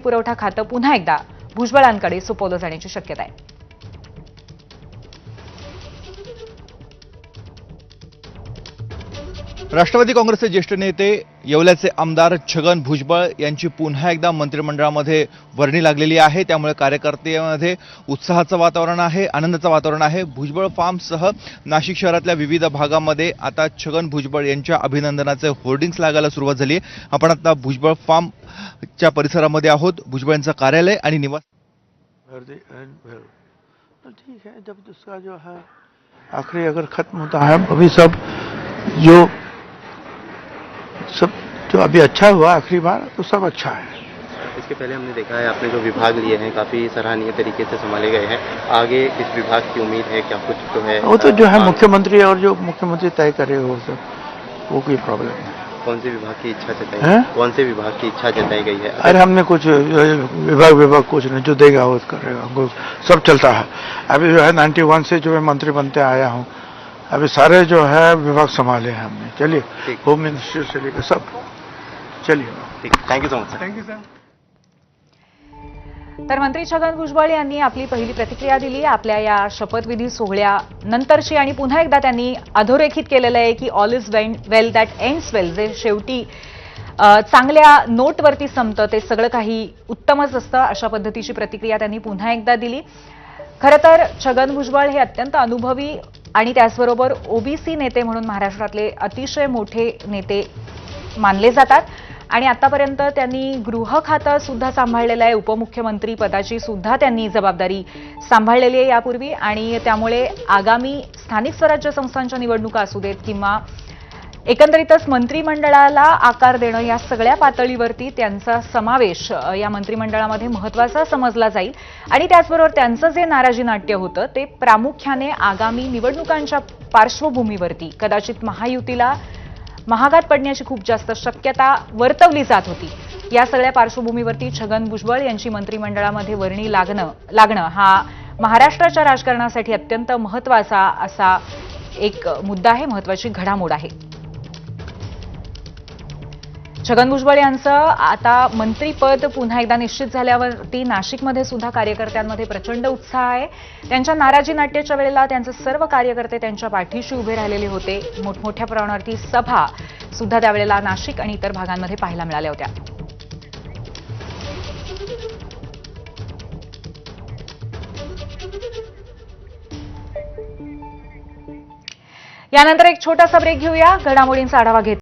पुरवठा खातं पुन्हा एकदा भुजबळांकडे सोपवलं जाण्याची शक्यता आहे. राष्ट्रवादी काँग्रेसचे ज्येष्ठ नेते येवल्याचे आमदार छगन भुजबळ यांची पुन्हा एकदा मंत्रिमंडळामध्ये वर्णी लागलेली आहे. त्यामुळे कार्यकर्त्यांमध्ये उत्साहाचं वातावरण आहे, आनंदाचं वातावरण आहे. भुजबळ फार्मसह नाशिक शहरातल्या विविध भागामध्ये आता छगन भुजबळ यांच्या अभिनंदनाचे होर्डिंग्स लागायला सुरुवात झाली आहे. आपण आता भुजबळ फार्मच्या परिसरामध्ये आहोत. भुजबळ यांचं कार्यालय आणि निवास ठीक है. जब उसका जो है आखिरी अगर खत्म होता है, अभी सब जो अभी अच्छा हुआ आखिरी बार, तो सब अच्छा है. इसके पहले हमने देखा है आपने जो विभाग लिए हैं काफी सराहनीय तरीके से संभाले गए हैं. आगे इस विभाग की उम्मीद है क्या कुछ तो है? वो तो जो है मुख्यमंत्री और जो मुख्यमंत्री तय करे वो सब, वो कोई प्रॉब्लम नहीं. कौन से विभाग की इच्छा जताई हैं? कौन से विभाग की इच्छा जताई गई है? अरे हमने कुछ विभाग कुछ नहीं, जो देगा वो करेगा, हमको सब चलता है. अभी जो है 91 से जो है मंत्री बनते आया हूँ, अभी सारे जो है विभाग संभाले हैं हमने. चलिए, होम मिनिस्टर से लेकर सब. चलिए, ठीक, thank you so much. Thank you sir. तर मंत्री छगन भुजबळ यांनी आपली पहिली प्रतिक्रिया दिली आपल्या या शपथविधी सोहळ्यानंतरची. आणि पुन्हा एकदा त्यांनी अधोरेखित केलेलं आहे की all is well that ends well. जे शेवटी चांगल्या नोटवरती संपतं ते सगळं काही उत्तमच असतं, अशा पद्धतीची प्रतिक्रिया त्यांनी पुन्हा एकदा दिली. खरं तर छगन भुजबळ हे अत्यंत अनुभवी आणि त्याचबरोबर ओबीसी नेते म्हणून महाराष्ट्रातले अतिशय मोठे नेते मानले जातात. आणि आतापर्यंत त्यांनी गृह खातं सुद्धा सांभाळलेलं आहे. उपमुख्यमंत्री पदाची सुद्धा त्यांनी जबाबदारी सांभाळलेली आहे यापूर्वी. आणि त्यामुळे आगामी स्थानिक स्वराज्य संस्थांच्या निवडणुका असू देत किंवा एकंदरीतच मंत्रिमंडळाला आकार देणं, या सगळ्या पातळीवरती त्यांचा समावेश या मंत्रिमंडळामध्ये महत्त्वाचा समजला जाईल. आणि त्याचबरोबर त्यांचं जे नाराजी नाट्य होतं ते प्रामुख्याने आगामी निवडणुकांच्या पार्श्वभूमीवरती कदाचित महायुतीला महागात पडण्याची खूप जास्त शक्यता वर्तवली जात होती. या सगळ्या पार्श्वभूमीवरती छगन भुजबळ यांची मंत्रिमंडळामध्ये वर्णी लागणं हा महाराष्ट्राच्या राजकारणासाठी अत्यंत महत्त्वाचा असा एक मुद्दा आहे, महत्त्वाची घडामोड आहे. छगन भुजबळ यांचं आता मंत्रीपद पुन्हा एकदा निश्चित झाल्यावरती नाशिकमध्ये सुद्धा कार्यकर्त्यांमध्ये प्रचंड उत्साह आहे. त्यांच्या नाराजी नाट्याच्या वेळेला त्यांचे सर्व कार्यकर्ते त्यांच्या पाठीशी उभे राहिलेले होते. मोठमोठ्या प्रमाणावरती सभा सुद्धा त्यावेळेला नाशिक आणि इतर भागांमध्ये पाहायला मिळाल्या होत्या. यानंतर एक छोटासा ब्रेक घेऊया. घडामोडींचा आढावा घेत